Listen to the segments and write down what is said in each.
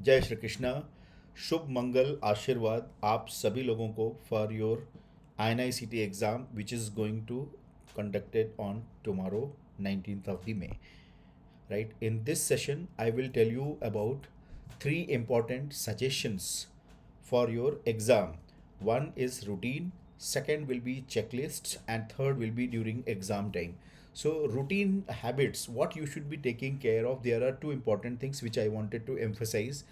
जय श्री कृष्णा। शुभ मंगल आशीर्वाद आप सभी लोगों को for your INICET exam which is going to conducted on tomorrow 19th of the May. Right, in this session I will tell you about three important suggestions for your exam. One is routine, second will be checklists, and third will be during exam time. So routine habits, what you should be taking care of, there are two important things which I wanted to emphasize,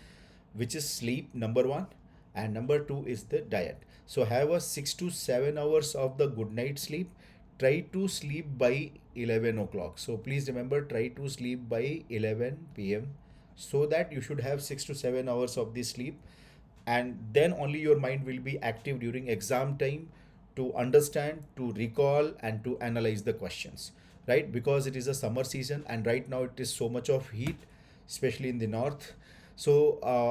which is sleep, number one, and number two is the diet. So have a 6 to 7 hours of the good night sleep. Try to sleep by 11 o'clock. So please remember, try to sleep by 11 p.m. so that you should have 6 to 7 hours of the sleep, and then only your mind will be active during exam time to understand, to recall, and to analyze the questions, right? Because it is a summer season and right now it is so much of heat, especially in the north. So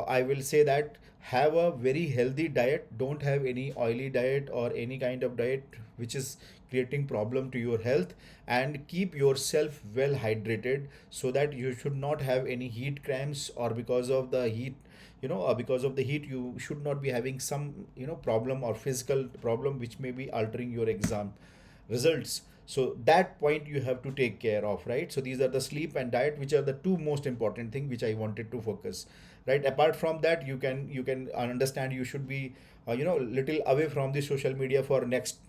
I will say that have a very healthy diet. Don't have any oily diet or any kind of diet which is creating problem to your health, and keep yourself well hydrated so that you should not have any heat cramps, or because of the heat, because of the heat you should not be having some problem or physical problem which may be altering your exam results. So that point you have to take care of, right? So these are the sleep and diet, which are the two most important thing which I wanted to focus, right? Apart from that, you can understand you should be little away from the social media for next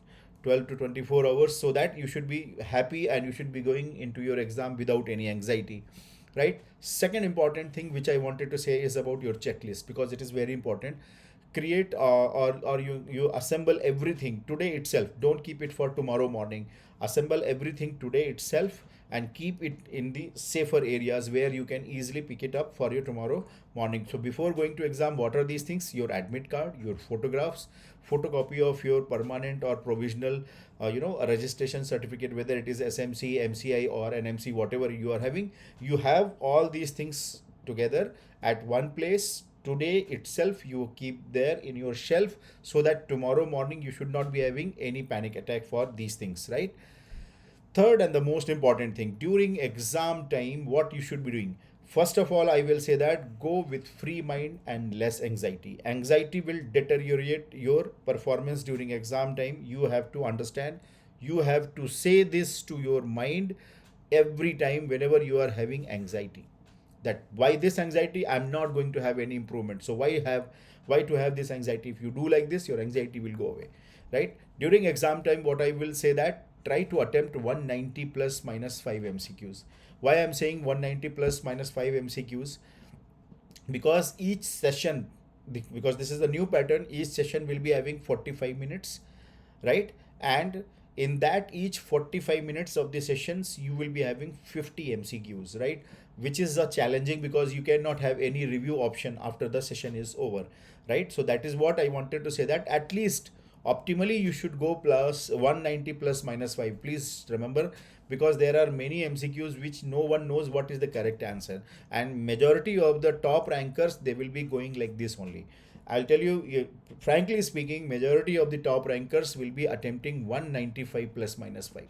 12 to 24 hours, so that you should be happy and you should be going into your exam without any anxiety, right? Second important thing which I wanted to say is about your checklist, because it is very important. Create or you assemble everything today itself. Don't keep it for tomorrow morning. Assemble everything today itself and keep it in the safer areas where you can easily pick it up for your tomorrow morning. So before going to exam, what are these things? Your admit card, your photographs, photocopy of your permanent or provisional a registration certificate, whether it is SMC, MCI, or NMC, whatever you are having. You have all these things together at one place today itself. You keep there in your shelf so that tomorrow morning you should not be having any panic attack for these things, right? Third and the most important thing, during exam time, what you should be doing. First of all, I will say that go with free mind and less anxiety. Anxiety will deteriorate your performance during exam time. You have to understand, you have to say this to your mind every time whenever you are having anxiety, that why this anxiety, I'm not going to have any improvement, so why to have this anxiety? If you do like this, your anxiety will go away, right? During exam time, what I will say that try to attempt 190 plus minus 5 MCQs. Why I'm saying 190 plus minus 5 MCQs? Because each session, because this is the new pattern, each session will be having 45 minutes, right? And in that each 45 minutes of the sessions you will be having 50 MCQs, right? Which is a challenging, because you cannot have any review option after the session is over, right? So that is what I wanted to say, that at least optimally you should go plus 190 plus minus 5. Please remember, because there are many MCQs which no one knows what is the correct answer, and majority of the top rankers, they will be going like this only. I'll tell you, frankly speaking, majority of the top rankers will be attempting 195 plus minus 5.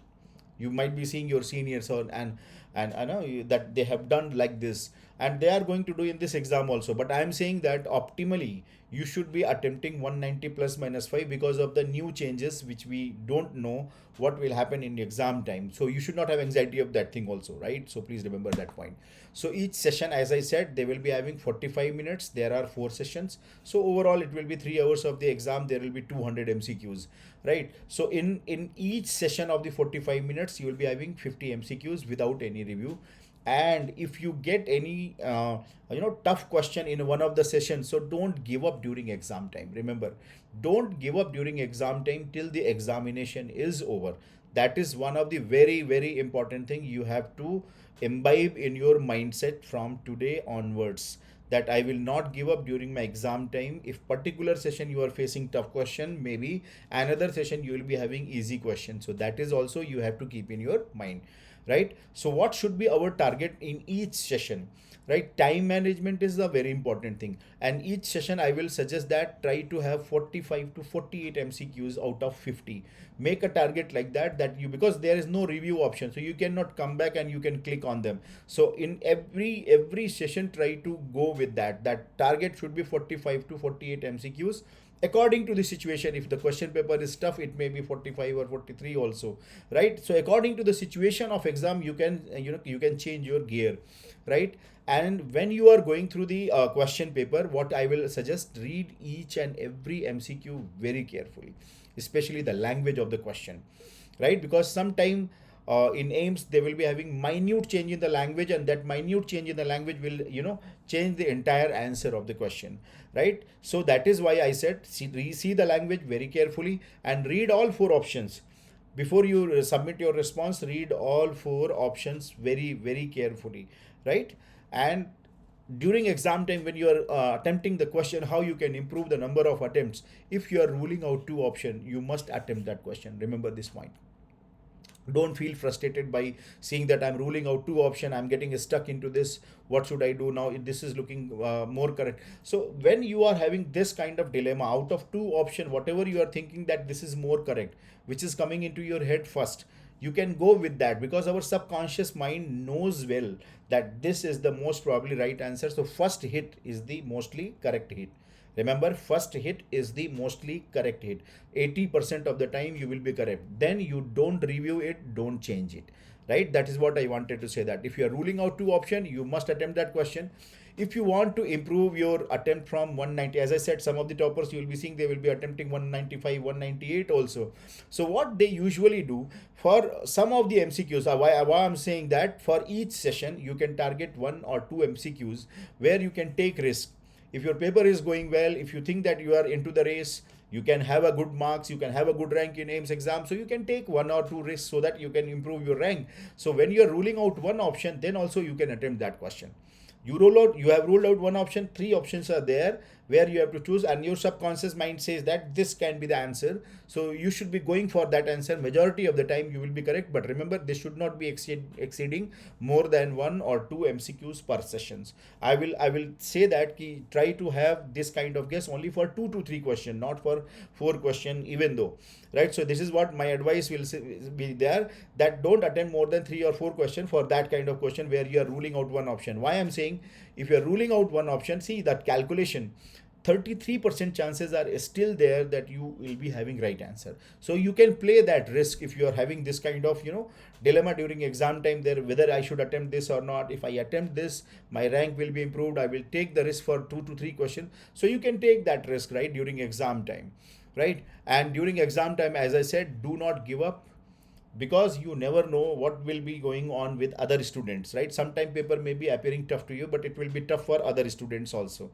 You might be seeing your seniors, and I know that they have done like this, and they are going to do in this exam also. But I am saying that optimally you should be attempting 190 plus minus 5, because of the new changes which we don't know what will happen in the exam time. So you should not have anxiety of that thing also, right? So please remember that point. So each session, as I said, they will be having 45 minutes. There are 4 sessions, so overall it will be 3 hours of the exam. There will be 200 MCQs, right? So in each session of the 45 minutes you will be having 50 MCQs without any review. And if you get any tough question in one of the sessions, so don't give up during exam time. Remember, don't give up during exam time till the examination is over. That is one of the very very important thing you have to imbibe in your mindset from today onwards, that I will not give up during my exam time. If particular session you are facing tough question, maybe another session you will be having easy question. So that is also you have to keep in your mind. right? So what should be our target in each session, right? Time management is a very important thing, and each session I will suggest that try to have 45 to 48 MCQs out of 50. Make a target like that, that you, because there is no review option, so you cannot come back and you can click on them. So in every session try to go with that target should be 45 to 48 MCQs according to the situation. If the question paper is tough, it may be 45 or 43 also, right? So according to the situation of exam, you can you can change your gear, right? And when you are going through the question paper, what I will suggest, read each and every MCQ very carefully, especially the language of the question, right? Because sometime in aims they will be having minute change in the language, and that minute change in the language will change the entire answer of the question, right? So that is why I said, see the language very carefully and read all four options before you submit your response. Read all four options very carefully, right? And during exam time, when you are attempting the question, how you can improve the number of attempts. If you are ruling out two options, you must attempt that question. Remember this point. Don't feel frustrated by seeing that I'm ruling out two option, I'm getting stuck into this, what should I do now, this is looking more correct. So when you are having this kind of dilemma, out of two option, whatever you are thinking that this is more correct, which is coming into your head first, you can go with that, because our subconscious mind knows well that this is the most probably right answer. So first hit is the mostly correct hit. Remember, first hit is the mostly correct hit. 80% of the time you will be correct. Then you don't review it, don't change it. Right? That is what I wanted to say, that if you are ruling out two options, you must attempt that question. If you want to improve your attempt from 190, as I said, some of the toppers you will be seeing, they will be attempting 195, 198 also. So what they usually do for some of the MCQs, why I'm saying that, for each session you can target one or two MCQs where you can take risk. If your paper is going well, if you think that you are into the race, you can have a good marks, you can have a good rank in aims exam, so you can take one or two risks so that you can improve your rank. So when you are ruling out one option, then also you can attempt that question. You have ruled out one option, three options are there where you have to choose, and your subconscious mind says that this can be the answer, so you should be going for that answer. Majority of the time you will be correct, but remember, this should not be exceeding more than one or two MCQs per sessions. I will say that try to have this kind of guess only for 2 to 3 question, not for 4 question, even though, right? So this is what my advice will be there, that don't attempt more than 3 or 4 question for that kind of question where you are ruling out one option. Why I'm saying, if you are ruling out one option, see that calculation, 33% chances are still there that you will be having right answer. So you can play that risk if you are having this kind of dilemma during exam time there, whether I should attempt this or not. If I attempt this, my rank will be improved, I will take the risk for 2 to 3 questions. So you can take that risk, right, during exam time, right? And during exam time, as I said, do not give up, because you never know what will be going on with other students, right? Sometime paper may be appearing tough to you, but it will be tough for other students also,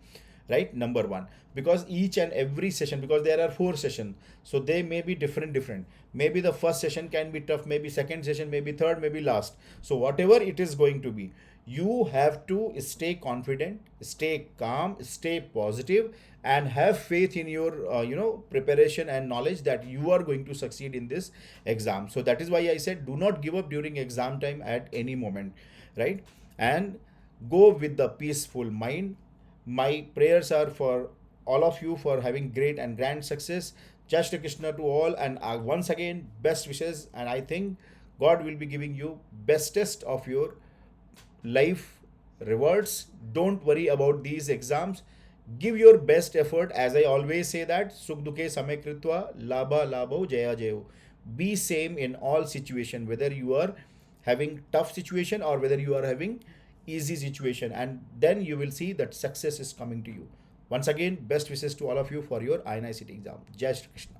right? Number one, because each and every session, because there are 4 sessions, so they may be different. Maybe the first session can be tough, maybe second session, maybe third, maybe last. So whatever it is going to be, you have to stay confident, stay calm, stay positive, and have faith in your preparation and knowledge that you are going to succeed in this exam. So that is why I said, do not give up during exam time at any moment, right? And go with the peaceful mind. My prayers are for all of you for having great and grand success. Jai Shri Krishna to all, and once again, best wishes. And I think God will be giving you bestest of your life rewards. Don't worry about these exams. Give your best effort. As I always say that, Sukh Dukhe Samay Kritva Labha Labho Jaya Jayo. Be same in all situation, whether you are having tough situation or whether you are having easy situation, and then you will see that success is coming to you. Once again, best wishes to all of you for your INICET exam. Jai Shri Krishna.